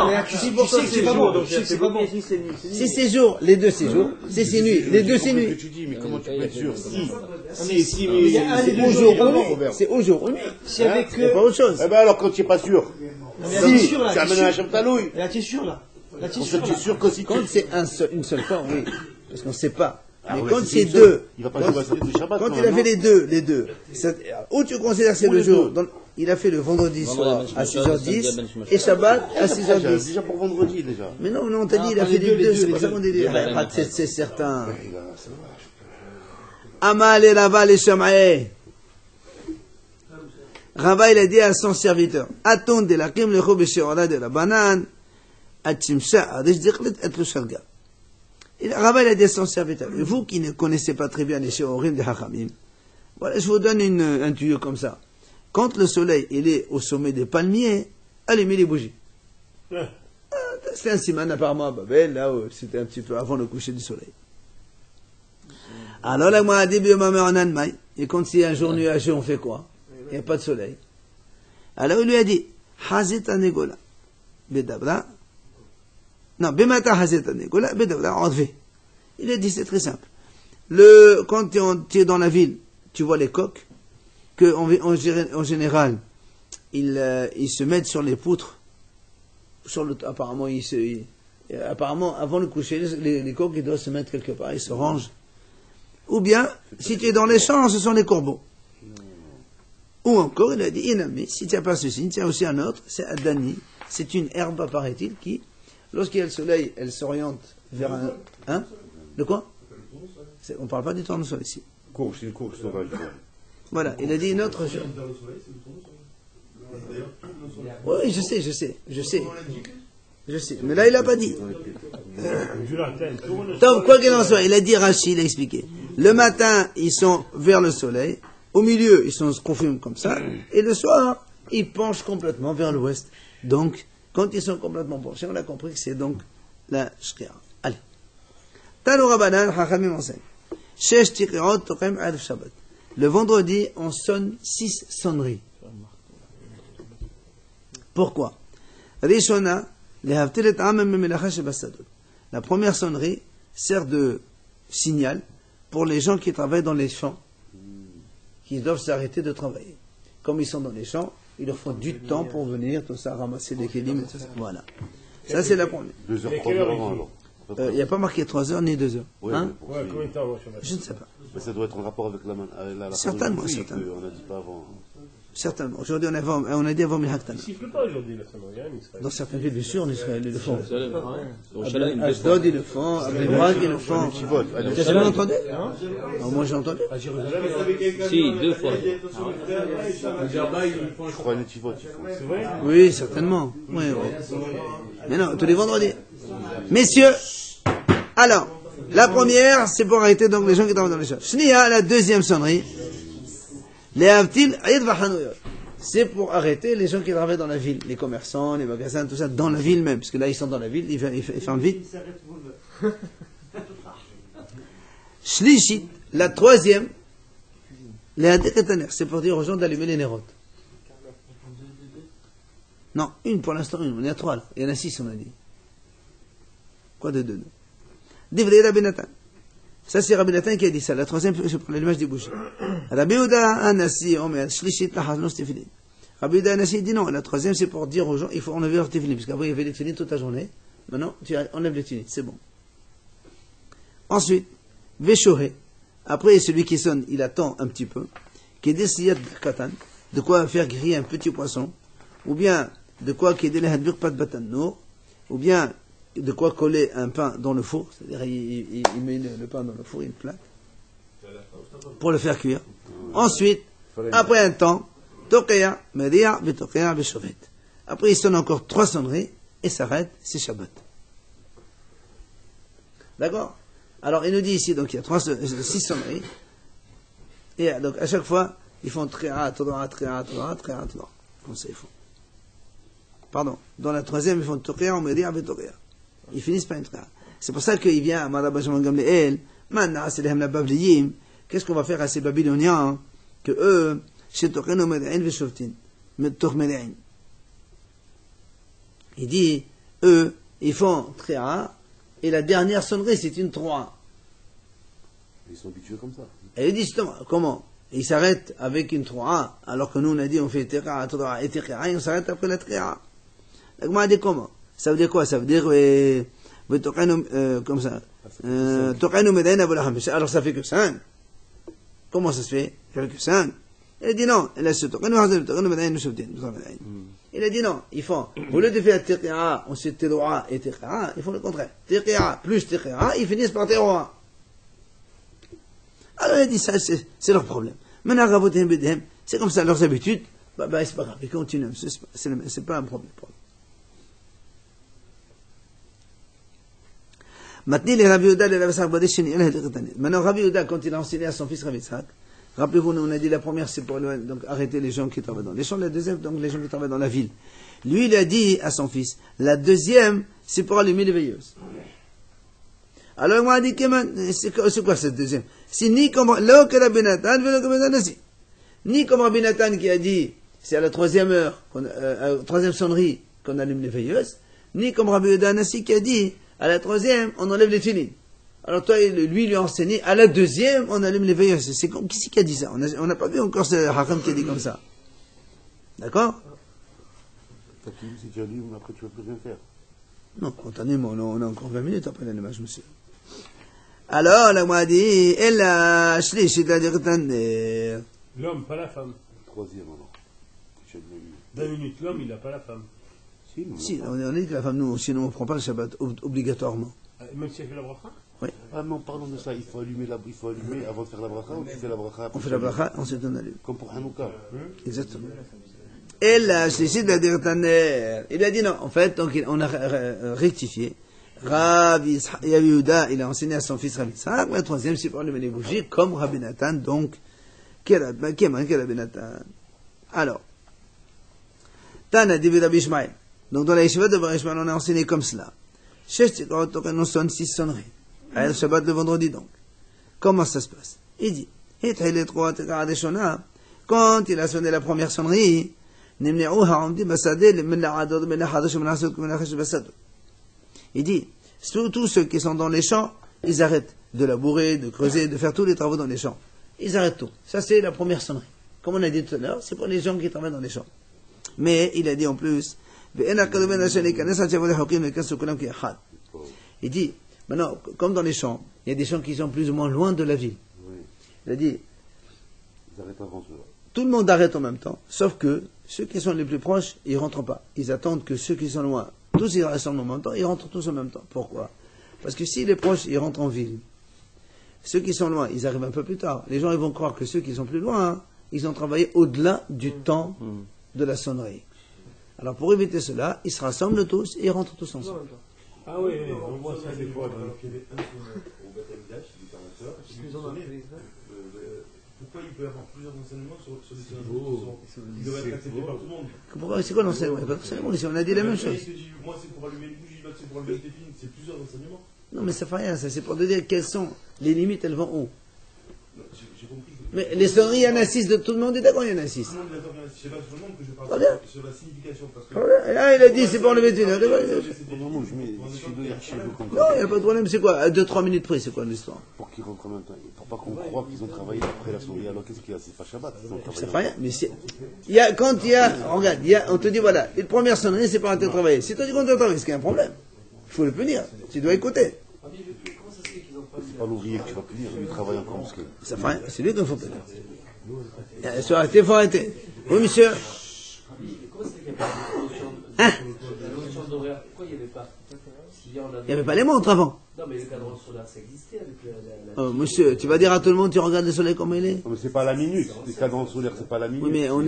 mais tu sais que c'est pas bon. Tu sais que c'est pas bon. si c'est jour, les deux c'est jour. Si c'est nuit, les deux c'est Ce que nuit. tu dis, mais comment tu peux être sûr? Si, Mais il y a un des C'est deux au jours, jour il est pas ou bon, nuit. Robert. C'est au jour ou nuit. S'il y avait C'est pas que. autre chose. Eh ben alors, quand tu n'es pas sûr. Mais là, t'es Si, sûr, là. tu amènes un Hacham Taloui. Là, t'es sûr, là. Là, t'es Quand sûr. tu es sûr que si tu. Quand c'est une seule fois, oui. Parce qu'on ne sait pas. Ah Mais ouais, quand si c'est une deux, seule, il va pas jouer à celui du Shabbat. quand quand il a même, fait non les deux, où tu considères que c'est Ou le les jour, deux. il a fait le vendredi soir à 6h10 samedi et Shabbat à Déjà, 6h10. déjà pour vendredi, déjà. Mais non, on t'a dit, il a fait les deux, c'est pas ça qu'on dit. C'est certain. Amal et Rava les Shamae. Rava, il a dit à son serviteur, attendez la kim le chobe she'ora de la banane, atchimsha adish dikhlet et le sharga. Rava, il a dit à son serviteur, et vous qui ne connaissez pas très bien les she'orim de Hachamim, voilà, je vous donne un tuyau comme ça. Quand le soleil, il est au sommet des palmiers, allumez les bougies. C'est un siman apparemment à Babel, là où c'était un petit peu avant le coucher du soleil. Alors là, moi, et quand c'est un jour nuageux, on fait quoi? Il n'y a pas de soleil. Alors il lui a dit, Hazet anegola, bedabra, non, bemata hazet anegola, bedabra, on fait. Il a dit, c'est très simple. Quand tu es dans la ville, tu vois les coqs, que en général, ils se mettent sur les poutres, apparemment, apparemment, avant le coucher, les coqs, ils doivent se mettre quelque part, ils se rangent. Ou bien, si tu es dans les champs, ce sont les corbeaux. Ou encore, il a dit, Inami, si tu n'as pas ceci, tu as aussi un autre, c'est Adani. C'est une herbe, apparaît-il, qui, lorsqu'il y a le soleil, elle s'oriente vers un... Hein? De quoi? On ne parle pas du tournesol ici. Courge, c'est une courge sauvage. Voilà, il a dit une autre chose. Oui, je sais. Mais là, il n'a pas dit. Donc, quoi qu'il en soit, il a dit Rachid, il a expliqué. Le matin, ils sont vers le soleil. Au milieu, ils se confirment comme ça. Et le soir, ils penchent complètement vers l'ouest. Donc, quand ils sont complètement penchés, on a compris que c'est donc la shkira. Allez. Tanu Rabbanan, Chachamim enseigne. Shesh tiqirot toqem ad Shabbat. Le vendredi, on sonne 6 sonneries. Pourquoi? Rishona, lehavtil et amem memelacha shebasadot. La première sonnerie sert de signal pour les gens qui travaillent dans les champs, qui doivent s'arrêter de travailler. Comme ils sont dans les champs, il leur faut du temps pour venir, tout ça, ramasser les kélim, et tout ça. Voilà. Ça, c'est la première. 2 heures, 3 heures avant, alors. Il n'y a pas marqué 3 heures ni 2 heures. Ouais, Hein? mais Ouais, combien de temps, moi, Je ne sais pas. Mais ça doit être en rapport avec la Certainement, chronologie certainement. qu'on n'a dit pas avant. Certainement. Aujourd'hui, on a dit avant Milhaktana. Il ne siffle pas aujourd'hui la sonnerie, hein, en Israël. Dans certaines villes, bien sûr, en Israël, ils le font. Ashdod, Ashdod, ils le font. Abdelbrag, ils le font. Tu as jamais entendu? Moi, j'ai entendu. À Jérusalem, Si, 2 fois. Je crois les Tivot, ils font. c'est vrai? Oui, certainement. Oui, oui. Mais non, tous les vendredis. Messieurs, alors, la première, c'est pour arrêter donc les gens qui travaillent dans les champs. Shnia, la deuxième sonnerie. Les Avtil, Aïd Vahanouyot. C'est pour arrêter les gens qui travaillent dans la ville, les commerçants, les magasins, tout ça, dans la ville même. Parce que là, ils sont dans la ville, ils ferment vite. Shlishit, la troisième, les Adeketaner, c'est pour dire aux gens d'allumer les nérotes. Non, une pour l'instant, une. On est à 3 là. Il y en a 6, on a dit. Quoi de 2? Divrei Rabbi Nathan. Ça, c'est Rabbi Nathan qui a dit ça. La troisième, je prends l'image des bougies. Rabbi Yehuda Anassi, Omer, Shlishit, Lahanos, Tefilin. Rabbi Yehuda Anassi dit non. La troisième, c'est pour dire aux gens, il faut enlever leur Tefilin. Parce qu'avant, il y avait les Tefilin toute la journée. Maintenant, tu enlèves les Tefilin. C'est bon. Ensuite, Veshohe. Après, celui qui sonne, il attend un petit peu. Qui est Desiyat Katan. De quoi faire griller un petit poisson. Ou bien, de quoi qui est Delehadbir Pat Batan Nour. Ou bien, de quoi coller un pain dans le four, c'est-à-dire il met le pain dans le four, il plaque, pour le faire cuire. Ensuite, après un temps, Tokeya, Media, Betokeya, Beshovet. Après, il sonne encore 3 sonneries et s'arrête, c'est Shabbat. D'accord? Alors, il nous dit ici, donc il y a 6 sonneries, et donc à chaque fois, ils font Tria, Todora, Tria, Todora, Tria, Todora. Comme ça, ils font. Pardon. Dans la troisième, ils font Tokeya, Media, Betokeya. Ils finissent par une triade. C'est pour ça qu'il vient à Madabajam Gamleel, Mana, c'est les Babliyim. Qu'est-ce qu'on va faire à ces Babyloniens que eux, chez Tokeno Medain Veshoftin, Metok Medain. Il dit, eux, ils font Tria, et la dernière sonnerie, c'est une 3. Ils sont habitués comme ça. Et il dit justement, comment? Et ils s'arrêtent avec une 3, alors que nous, on a dit, on fait Tria, Todra et Tria, et on s'arrête après la Tria. Donc, moi, dit comment? Ça veut dire quoi? Ça veut dire comme ça. Alors ça fait que 5. Comment ça se fait? Ça fait que 5. Il a dit non. Il a dit non. Ils font, au lieu de faire Tiqia, on sait Tedoa et Tiqia, ils font le contraire. Tiqia plus Tiqia, ils finissent par Teroa. Alors il a dit ça, c'est leur problème. Maintenant, c'est comme ça, leurs habitudes, c'est pas grave, ils continuent. C'est pas un problème pour eux. Maintenant, Rabbi Yehuda, quand il a enseigné à son fils Rabbi Yitzhak, rappelez-vous, on a dit la première, c'est pour donc, arrêter les gens qui travaillent dans les champs, la deuxième, donc les gens qui travaillent dans la ville. Lui, il a dit à son fils, la deuxième, c'est pour allumer les veilleuses. Alors, il m'a dit, c'est quoi cette deuxième? C'est ni comme Rabbi Nathan, ni comme Rabbi Nathan qui a dit, c'est à la troisième heure, à la troisième sonnerie, qu'on allume les veilleuses, ni comme Rabbi Yehuda Anassi qui a dit, à la troisième, on enlève les filines. Alors toi, lui a enseigné, à la deuxième, on allume les veilleuses. C'est qui c'est qui a dit ça? On n'a pas vu encore ce Hakam qui a dit comme ça. D'accord? Si tu allumes, après tu ne vas plus rien faire. Non, spontanément, on a encore 20 minutes après l'allumage, monsieur. Alors, la m'a dit, L'homme, pas la femme. Troisième alors. 20 minutes, l'homme, il n'a pas la femme. Si, on a dit que la femme, nous, sinon on ne prend pas le Shabbat obligatoirement. Même si elle fait la bracha? Oui. Ah non, parlons de ça, il faut allumer avant de faire la bracha ou tu fais la bracha? On fait la bracha, ensuite on allume. Comme pour Hanouka. Exactement. Et là, il a dit non, en fait, donc on a rectifié. Rabbi Yehuda, il a enseigné à son fils Rabbi Yitzhak, la troisième, c'est pour allumer les bougies, comme Rabbi Nathan, donc, qui est Rabbi Nathan. Alors, Tana dit Rabbi Ishmael. Donc dans la yeshiva de Rabbi Ishmael, on a enseigné comme cela. On sonne 6 sonneries. À le Shabbat le vendredi donc. Comment ça se passe? Il dit, quand il a sonné la première sonnerie, il dit, tous ceux qui sont dans les champs, ils arrêtent de labourer, de creuser, de faire tous les travaux dans les champs. Ils arrêtent tout. Ça c'est la première sonnerie. Comme on a dit tout à l'heure, c'est pour les gens qui travaillent dans les champs. Mais il a dit en plus, il dit, maintenant, comme dans les champs, il y a des champs qui sont plus ou moins loin de la ville. Oui. Il a dit, Ils arrêtent avant cela. tout le monde arrête en même temps, sauf que ceux qui sont les plus proches, ils rentrent pas. Ils attendent que ceux qui sont loin, tous ils restent en même temps, ils rentrent tous en même temps. Pourquoi? Parce que si les proches, ils rentrent en ville, ceux qui sont loin, ils arrivent un peu plus tard. Les gens, ils vont croire que ceux qui sont plus loin, hein, ils ont travaillé au-delà du temps de la sonnerie. Alors pour éviter cela, ils se rassemblent tous et ils rentrent tous ensemble. Ah oui, on voit ça des fois. Alors qu'il y avait un sonore au Beth Amikdash, il était en hauteur, pourquoi il peut y avoir plusieurs enseignements sur des sonores qui doivent être acceptés par tout le monde? Pourquoi? C'est quoi l'enseignement? Il n'y a pas d'enseignement ici, on a dit la même chose. Moi c'est pour allumer une bougie, l'autre c'est pour allumer le téfilin, c'est plusieurs enseignements. Non mais ça fait rien, ça c'est pour te dire quelles sont les limites, elles vont où. J'ai compris. Mais les sonneries, il y en a 6, de tout le monde est d'accord, il y en a 6. Tout le monde est d'accord, je sais pas sur le nombre que je parle sur la signification. Parce que Et là, il a dit c'est pour le métier. Non, Non, je mets celui-là, il n'y a pas de problème, c'est quoi? À 2-3 minutes près, c'est quoi l'histoire? pour qu'ils rentrent en même temps. Pour pas qu'on croie qu'ils ont travaillé après la souris. Alors qu'est-ce qu'il y a? C'est pas Shabbat. Ils ont Ça travaillé. fait rien, mais quand il y a, regarde, on te dit voilà, les premières sonneries, c'est pas à te travailler. Si tu dis qu'on te travaille, c'est qu'il y a un problème. Il faut le punir. Tu dois écouter. C'est pas l'ouvrier que tu vas punir, lui travaille encore parce que. Ça fait rien, c'est lui qu'il faut punir. Il faut arrêter, il faut arrêter. Oui, monsieur. Hein? Pourquoi il n'y avait pas? Il n'y avait pas les montres avant. Non, mais le cadran solaire, ça existait avec la Oh, monsieur, tu vas dire à tout le monde, tu regardes le soleil comme il est? Non, mais c'est pas la minute. Les cadrans solaires, c'est pas la minute. Oui, mais on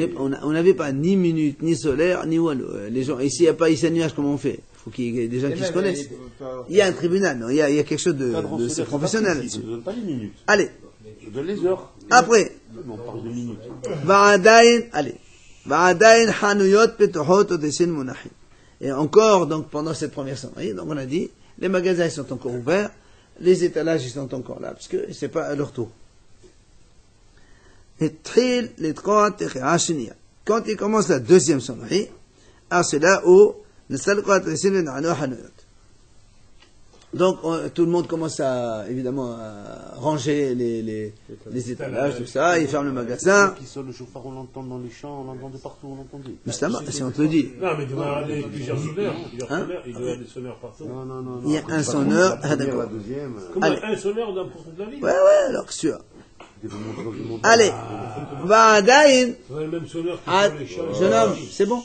n'avait pas ni minute, ni solaire, ni wallo. Les gens, ici, il n'y a pas ici un nuage, comment on fait? Il faut qu'il y ait des gens qui se connaissent. Il y a un tribunal, non? Il y a quelque chose de c'est professionnel. Ils ne donnent pas les minutes. Allez, Ils donnent les heures. après. On parle de minutes. Allez. Hanuyot Petohot Odesin Monachim. Et encore, donc, pendant cette première sonnerie, donc on a dit, les magasins, ils sont encore ouverts, les étalages, ils sont encore là, parce que c'est pas à leur tour. Et tril, les trois, quand il commence la deuxième sonnerie, alors c'est là où, donc, tout le monde commence à, évidemment, à ranger les étalages, tout ça, ils ferment le magasin. Qui sonne le chauffard, on l'entend dans les champs, on l'entend de partout, on l'entend. Mais si on te le dit. Non, mais il doit y avoir plusieurs sonneurs. Il doit y avoir des sonneurs partout. Non. Il y a un sonneur, La d'accord. la deuxième. Comment Allez. un sonneur dans toute la ville? Ouais, alors, sûr. Des montres dans une montre. Allez, Va'adain, C'est le même sonneur qui Ah, fait les champs. jeune homme, c'est bon.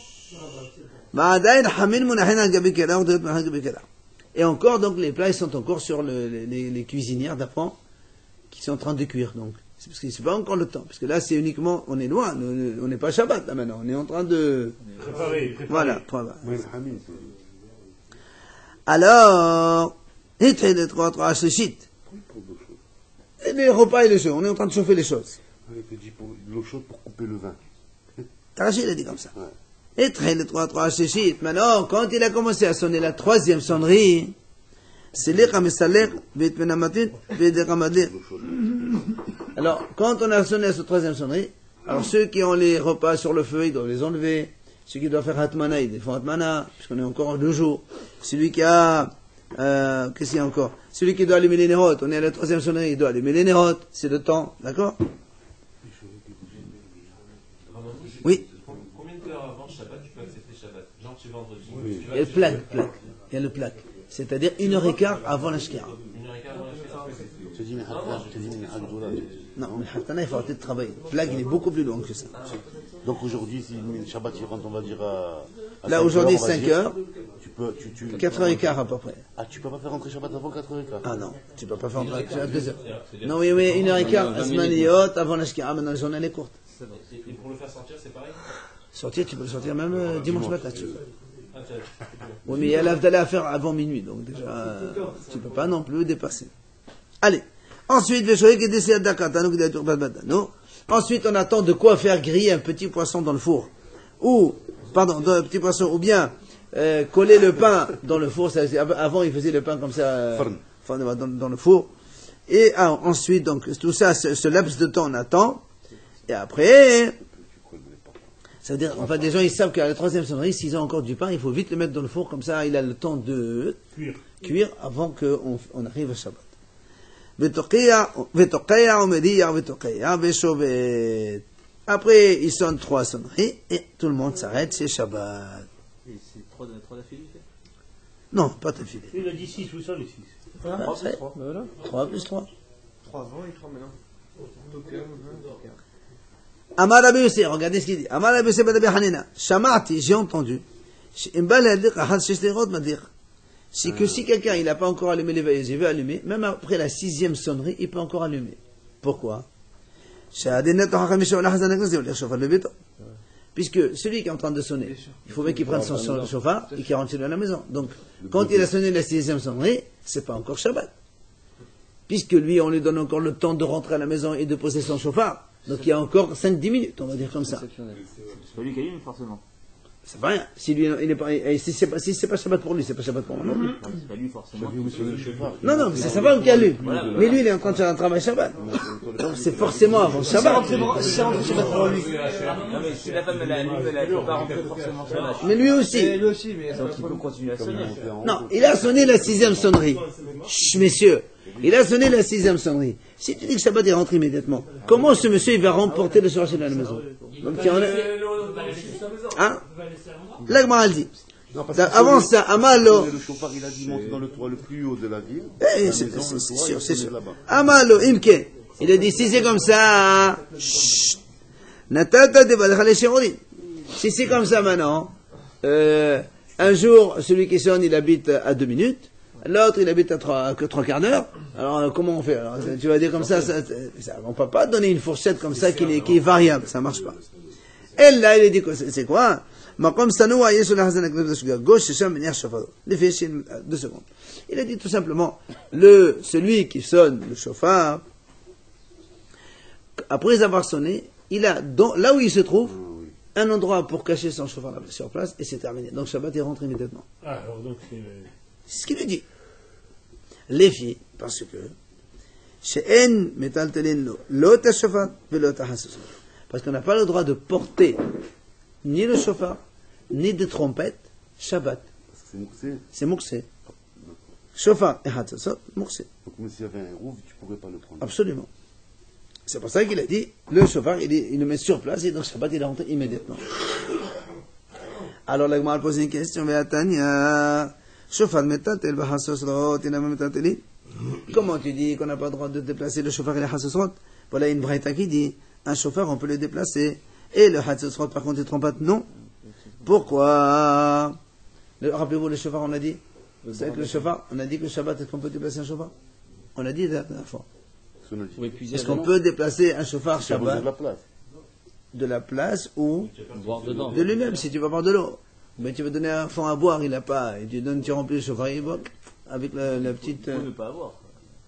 Et encore, donc, les plats, ils sont encore sur les cuisinières d'apprend qui sont en train de cuire, donc. C'est parce que c'est pas encore le temps. Parce que là, c'est uniquement, on est loin, on n'est pas Shabbat, là, maintenant. On est en train de, Préparé. voilà, travail. Oui, le Hamid, c'est. Alors, et les trois, et les repas et les choses. On est en train de chauffer les choses. Il te dit pour de l'eau chaude pour couper le vin. Tarachi, il a dit comme ça. Ouais. Et très les trois, maintenant, quand il a commencé à sonner la troisième sonnerie, c'est les Kamisalek, Vitmenamatin, Videramadlir. Alors, quand on a sonné à cette troisième sonnerie, alors ceux qui ont les repas sur le feu, ils doivent les enlever. Ceux qui doivent faire Hatmana, ils font Hatmana, puisqu'on est encore 2 jours. Celui qui a, qu'est-ce qu'il y a encore? Celui qui doit allumer les nérotes, on est à la troisième sonnerie, il doit allumer les nérotes, c'est le temps, d'accord? Oui. Combien d'heures avant Shabbat tu peux accepter Shabbat? Genre tu vendredi. Il y a le plaque. Il y a le plaque. C'est-à-dire 1h15 avant la shkira. 1h15 avant la Shabbat. Tu dis, mais Non, mais le Haftana, il faut arrêter de travailler. Le plaque, il est beaucoup plus long que ça. Donc aujourd'hui, si le Shabbat il rentre, on va dire à Là, 5 aujourd'hui, heures, on va 5 dire, heures, Tu peux, 4h15 à peu près. Ah, tu peux pas faire rentrer Shabbat avant 4h15. Ah non, tu peux pas faire à 2 heures. Non, oui, 1h15, Asmaniyot, avant la shkira. Maintenant, la journée, elle est courte. Et pour le faire sortir, c'est pareil? Sortir, tu peux le sortir même dimanche matin. Tu veux. Ah, tiens. Oui, mais il y a l'Avdallah à faire avant minuit, donc déjà, tu peux pas non plus dépasser. Allez. Ensuite, ensuite, on attend de quoi faire griller un petit poisson dans le four. Un petit poisson, ou bien coller le pain dans le four. Avant, ils faisaient le pain comme ça, dans le four. Et ensuite, donc, tout ça, ce laps de temps, on attend. Et après, ça veut dire, enfin, des gens, ils savent qu'à la troisième sonnerie, s'ils ont encore du pain, il faut vite le mettre dans le four, comme ça, il a le temps de cuire avant qu'on arrive à Shabbat. Après, ils sonnent 3 sonneries, et tout le monde s'arrête, c'est Shabbat. Et c'est 3 d'affilée? Non, pas d'affilée. Il a dit 6, où sont les 6? 3 plus 3. 3 avant et 3 maintenant. Amar Rabbi Yossi, regardez ce qu'il dit. Amar Rabbi Yossi ben Rabbi Hanina. Shama'ati, j'ai entendu. C'est que si quelqu'un il n'a pas encore allumé les veilleuses, il veut allumer, même après la 6e sonnerie, il peut encore allumer. Pourquoi? Puisque celui qui est en train de sonner, il faut bien qu'il prenne son chauffard et qu'il rentre à la maison. Donc, quand il a sonné la 6e sonnerie, c'est pas encore Shabbat. Puisque lui, on lui donne encore le temps de rentrer à la maison et de poser son chauffard. Donc, il y a encore 5-10 minutes, on va dire comme ça. C'est pas lui qui allume, forcément. C'est pas rien. Si lui, il est pas, si c'est pas Shabbat pour lui, c'est pas Shabbat pour moi non plus. Non, c'est pas lui, forcément. Non, c'est Shabbat qui allume. Mais lui, il est en train de faire un travail Shabbat. Donc, c'est forcément avant Shabbat. Non, mais si la femme, elle allume, elle peut pas rentrer forcément Shabbat. Mais lui aussi. Donc, il peut continuer à sonner. Non, il a sonné la 6e sonnerie. Chut, messieurs. Il a sonné la 6e sonnerie. Si tu dis que Shabbat est rentré immédiatement, comment ce monsieur il va remporter le soir chez la maison? Donc, il y en a... Hein? Là, elle dit. Avant ça, Amalo. Le chauffard, il a dit monter dans le toit le plus haut de la ville. C'est sûr. Amalo, Imke. Il a dit, si c'est comme ça, Natata de Badkhale Shirodin. Si c'est comme ça maintenant, un jour, celui qui sonne, il habite à 2 minutes. L'autre, il habite à 3 quarts d'heure. Alors, comment on fait? Alors, tu vas dire comme ça, on peut pas donner une fourchette comme ça qui est variable. Ça marche pas. Et là, il a dit, c'est quoi? Gauche, c'est ça, manière chauffard. 2 secondes. Il a dit tout simplement, celui qui sonne le chauffard, après avoir sonné, il a, là où il se trouve, un endroit pour cacher son chauffard sur place, et c'est terminé. Donc, Shabbat est rentré immédiatement. Ah, alors donc, c'est ce qu'il lui dit. Les filles, parce que, parce qu'on n'a pas le droit de porter ni le chauffard, ni de trompette, Shabbat. C'est Mouksé. Chauffard et Hatzatzot, Mouksé. Donc, mais s'il y avait un rouf, tu ne pourrais pas le prendre. Absolument. C'est pour ça qu'il a dit, le chauffard, il le met sur place, et donc Shabbat, il est rentré immédiatement. Alors, la Gemara a posé une question, comment tu dis qu'on n'a pas le droit de déplacer le chauffard et le Hatzosrot? Voilà une braïta qui dit, un chauffard, on peut le déplacer, et le Hatzosrot, par contre, les trompettes, non. Pourquoi? Rappelez-vous, le chauffard, on a dit, vous savez que le chauffard, on a dit que le Shabbat, est-ce qu'on peut déplacer un chauffard? On a dit la dernière fois. Est-ce qu'on peut déplacer un chauffard Shabbat de la place ou de lui-même, si tu vas boire de l'eau? Mais tu vas donner un enfant à boire, il n'a pas, et tu remplis le chauffard, il boit, avec la petite... Il faut ne pas avoir.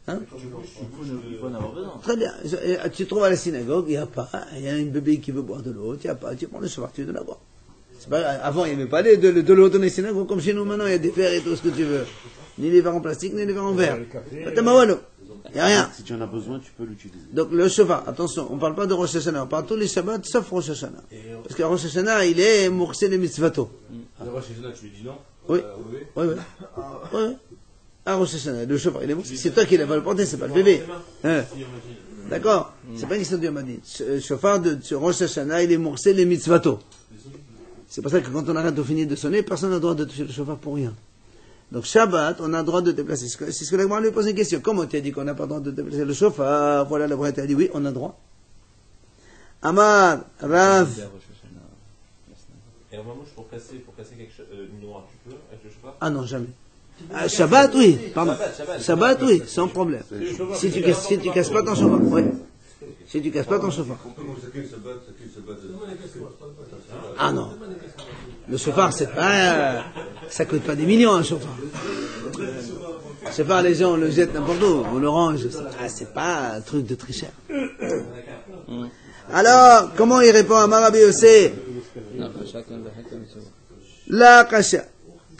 Hein? Il faut en avoir besoin. Très bien. Tu trouves à la synagogue, il n'y a pas, il y a un bébé qui veut boire de l'eau, tu prends le chauffard, tu donnes à boire. Avant, il n'y avait pas de l'eau dans les synagogues, comme chez nous maintenant, il y a des verres et tout ce que tu veux. Ni les verres en plastique, ni les verres en verre. Il n'y a rien. Si tu en as besoin, tu peux l'utiliser. Donc le chauffard, attention, on ne parle pas de Rosh Hashanah, on parle tous les Shabbats sauf Rosh Hashanah. Parce que Rosh Hashanah, il est Moursé de Mitzvato. À Rosh Hashanah, tu lui dis non? Oui. À Rosh Hashanah, le chauffard, il est Moursé. C'est toi qui l'as le porter, c'est pas le bébé. D'accord? C'est pas une question de Dieu m'a dit. Le chauffard de Rosh Hashanah, il est Moursé de Mitzvato. C'est pour ça que quand on arrête de finir de sonner, personne n'a le droit de toucher le chauffard pour rien. Donc Shabbat, on a le droit de déplacer. C'est ce que la Gemara lui pose une question. Comment tu as dit qu'on n'a pas le droit de déplacer le chauffard? Voilà, la Braïta a dit oui, on a le droit. Amar, Rav. Et en revanche, pour casser une noix, tu peux avec le chauffard? Ah non, jamais. Shabbat, oui, pardon. Shabbat, oui, sans problème. Si tu casses pas ton chauffard, oui. Si tu casses pas ton chauffard. Ah non. Le chauffard, c'est pas, ça coûte pas des millions, un chauffard. C'est pas les gens, on le jette n'importe où, on le range. C'est pas un truc de très cher. Alors, comment il répond à Marabi Yossé? La kasha.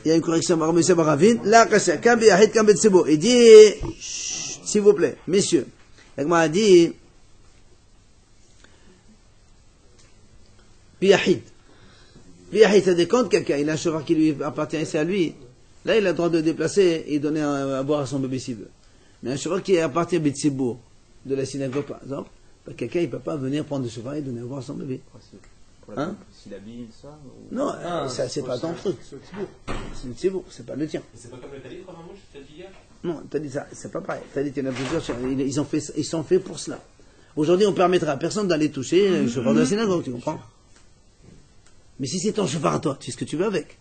Il y a une correction, Marabi Yossé Baravin. La kasha. Kambi Yahid, Kambi Tsebo. Il dit, s'il vous plaît, messieurs. La a dit, Biyahid. Biyahid, ça décompte quelqu'un, il a un chauffard qui lui appartient, c'est à lui. Là, il a le droit de déplacer et donner à boire à son bébé s'il veut. Mais un chauffard qui appartient à Betsibourg, de la synagogue par exemple, quelqu'un il ne peut pas venir prendre le chauffard et donner à boire à son bébé. Hein? S'il abîme ça ou... Non, ça c'est pas ton truc. C'est le Tsibourg, c'est pas le tien. C'est pas comme le talit, tu t'as dit hier? Non, t'as dit ça, c'est pas pareil. T'as dit qu'il y en a plusieurs, ils sont faits pour cela. Aujourd'hui, on permettra à personne d'aller toucher le chauffard de la synagogue, tu comprends? Mais si c'est ton chauffard à toi, tu sais ce que tu veux avec.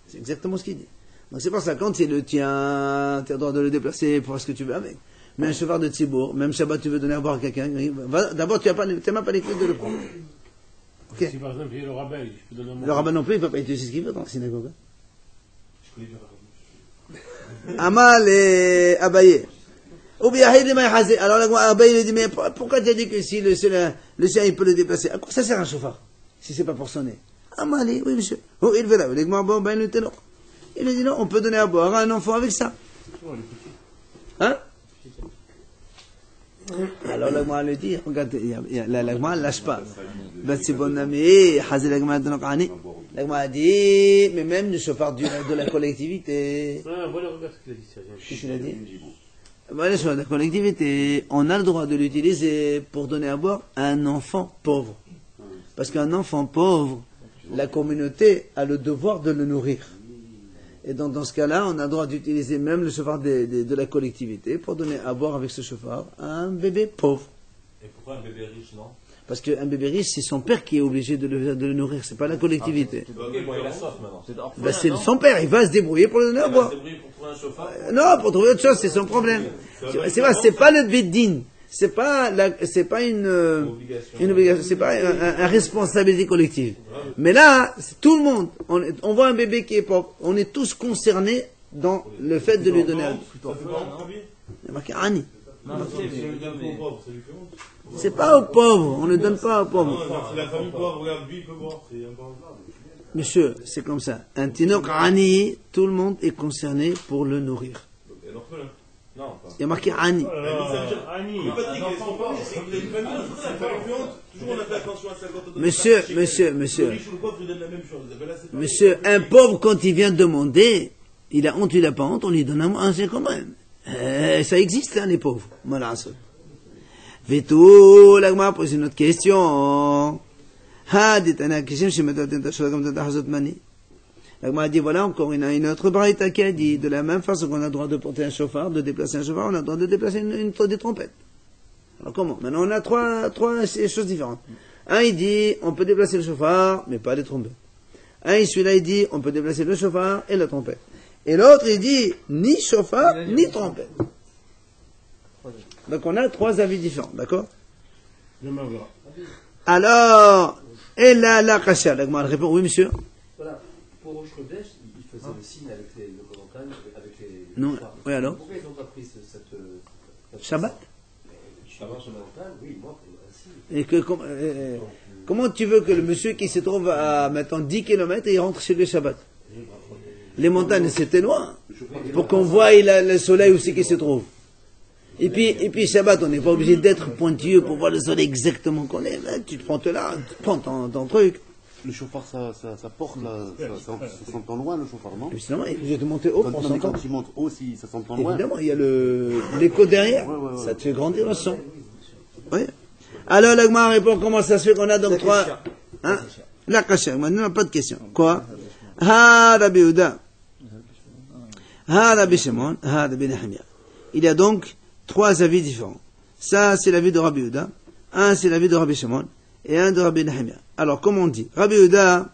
C'est exactement ce qu'il dit. Donc c'est pour ça, quand c'est le tien, tu as le droit de le déplacer pour faire ce que tu veux avec. Mais un chauffard de Tzibour, même Shabbat, tu veux donner à boire à quelqu'un, d'abord, tu n'as même pas les clés de le prendre. Okay. Si par exemple, il y a le rabbin, je peux donner à mon Le rabbin non plus, il ne va pas utiliser ce qu'il veut dans la synagogue. Je connais bien la Amal et Abaye. Alors Abaye lui dit, mais pourquoi tu as dit que si le sien il peut le déplacer? À quoi ça sert un chauffard si c'est pas pour sonner? Amal, oui monsieur. Oh, il veut là, il lui dit non, on peut donner à boire à un enfant avec ça. Hein? Alors l'agma lui dit, regarde, l'agma ne lâche pas. C'est bon ami, l'agma dit, mais même le chauffard de la collectivité. Ah, voilà, regarde ce qu'il a dit, Sergei. Qu'est-ce qu'il a dit? Voilà, sur la collectivité, on a le droit de l'utiliser pour donner à boire à un enfant pauvre. Parce qu'un enfant pauvre, la communauté a le devoir de le nourrir. Et donc, dans ce cas-là, on a le droit d'utiliser même le chauffard de la collectivité pour donner à boire avec ce chauffard à un bébé pauvre. Et pourquoi un bébé riche, non? Parce qu'un bébé riche, c'est son père qui est obligé de le nourrir, c'est pas la collectivité. Ok, bon, il a soif maintenant. Ben, c'est son père, il va se débrouiller pour le donner à boire. Il va se débrouiller pour trouver un chauffard. Non, pour trouver autre chose, c'est son problème. C'est pas le bid-din. C'est pas une obligation, c'est pas une responsabilité collective. Mais là, tout le monde, on voit un bébé qui est pauvre, on est tous concernés dans le fait de lui donner à boire. Il y a marqué Ani. C'est pas aux pauvres, on ne donne pas aux pauvres. Si la famille pauvre, regarde, lui, il peut boire. C'est encore grave. Monsieur, c'est comme ça. Un tinok Ani, tout le monde est concerné pour le nourrir. Et l'orphelin. Non, pas. Il y a marqué Ani. Annie. Mais Patrick, ils sont pas, c'est qu'il y a une famille, c'est pas influente. Toujours on a fait attention à 50 Monsieur. Le riche ou le pauvre, il donne la même chose. Ben là, c'est pas- Monsieur, un pauvre, quand il vient demander, il a honte, il n'a pas honte, on lui donne un c'est quand même. Ça existe, hein, les pauvres. Voilà. Vétou, l'agma pose une autre question. L'agma a dit, voilà, encore une autre braïta qui a dit, de la même façon qu'on a le droit de porter un chauffard, de déplacer un chauffard, on a le droit de déplacer des trompettes. Alors comment? Maintenant, on a trois choses différentes. Un, il dit, on peut déplacer le chauffard, mais pas les trompettes. Celui-là, il dit, on peut déplacer le chauffard et la trompette. Et l'autre, il dit, ni chauffard, ni trompette. Donc, on a trois avis différents, d'accord? Alors, et là, la kasha, l'agma répond, oui, monsieur? Voilà, pour Rosh Chodesh, il faisait le signe avec le commentaire, avec les. Non, oui, alors? Pourquoi ils n'ont pas pris cette. Shabbat? Shabbat, oui, moi, ainsi. Et comment tu veux que le monsieur qui se trouve à, maintenant, 10 km et il rentre chez le Shabbat? Les montagnes, c'était loin. Pour qu'on voie le soleil où c'est qu'il se trouve. Et puis, Shabbat, on n'est pas obligé d'être pointilleux pour voir le soleil exactement qu'on est. Là, tu te prends là, tu prends ton truc. Le chauffard, ça porte là, ça s'entend loin le chauffard, non? Évidemment, il est obligé de monter haut pour s'entendre. Quand il monte haut, si ça s'entend loin. Évidemment, il y a l'écho derrière. Ouais. Ça te fait grandir le son. Oui. Alors, l'agma répond comment ça se fait qu'on a donc trois. Hein? La kasha. Maintenant, pas de question. Quoi? Ha Rabbi Yehuda. Ha Rabbi Shimon. Ha Rabbi Nehemia. Il y a donc trois avis différents. Ça, c'est l'avis de Rabbi Yehuda. Un, c'est l'avis de Rabbi Shimon. Et un de Rabbi Nehemia. Alors, comment on dit? Rabbi Yehuda,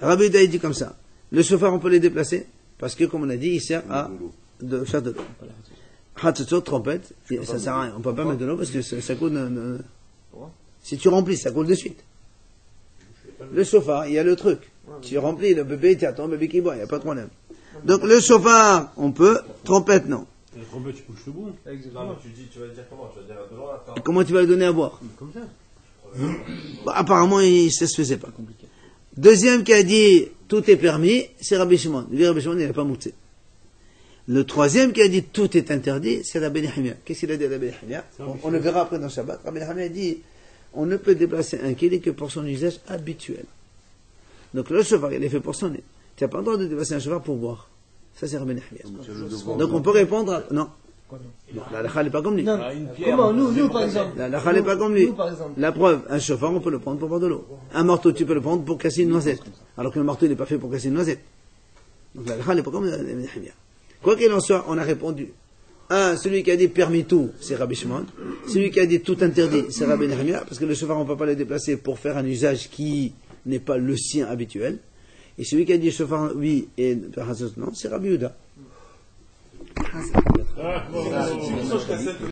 il dit comme ça. Le chauffard, on peut les déplacer. Parce que, comme on a dit, il sert à faire de l'eau. Hatzotzot, trompette, ça sert à rien. On ne peut pas mettre de l'eau parce que ça coule. Si tu remplis, ça coule de suite. Le chauffard, il y a le truc. Tu remplis, le bébé, tu attends le bébé qui boit, il n'y a pas de problème. Donc le chauffard, on peut, trompette, non. La trompette, tu couches le bout. Non, mais tu vas dire comment? Tu vas dire toujours attends. Comment tu vas le donner à boire? Comme ça. Bah, apparemment, ça se faisait pas. Deuxième qui a dit, tout est permis, c'est Rabbi Shimon. Lui, Rabbi Shimon, il n'a pas mouté. Le troisième qui a dit, tout est interdit, c'est Rabbi Nehemia. Qu'est-ce qu'il a dit à Rabbi Nehemia? On le verra après dans Shabbat. Rabbi Nehemia a dit, on ne peut déplacer un kili que pour son usage habituel. Donc le chauffard, il est fait pour sonner. Tu n'as pas le droit de déplacer un chauffard pour boire. Ça, c'est Rabbi Nehemia. Donc on peut répondre à... Non. Non, la halakha n'est pas comme lui. Non, comment nous par exemple? La halakha n'est pas comme lui. Nous, par exemple. La preuve, un chauffard, on peut le prendre pour boire de l'eau. Un marteau, tu peux le prendre pour casser une noisette. Alors que le marteau, il n'est pas fait pour casser une noisette. Donc la halakha n'est pas comme Rabbi Nehemia. Quoi qu'il en soit, on a répondu. Un, celui qui a dit permis tout, c'est Rabbi Shimon. Celui qui a dit tout interdit, c'est Rabbi Nehemia, parce que le chauffard, on ne peut pas le déplacer pour faire un usage qui n'est pas le sien habituel. Et celui qui a dit chauffard, oui, et non, c'est Rabbi Yehuda.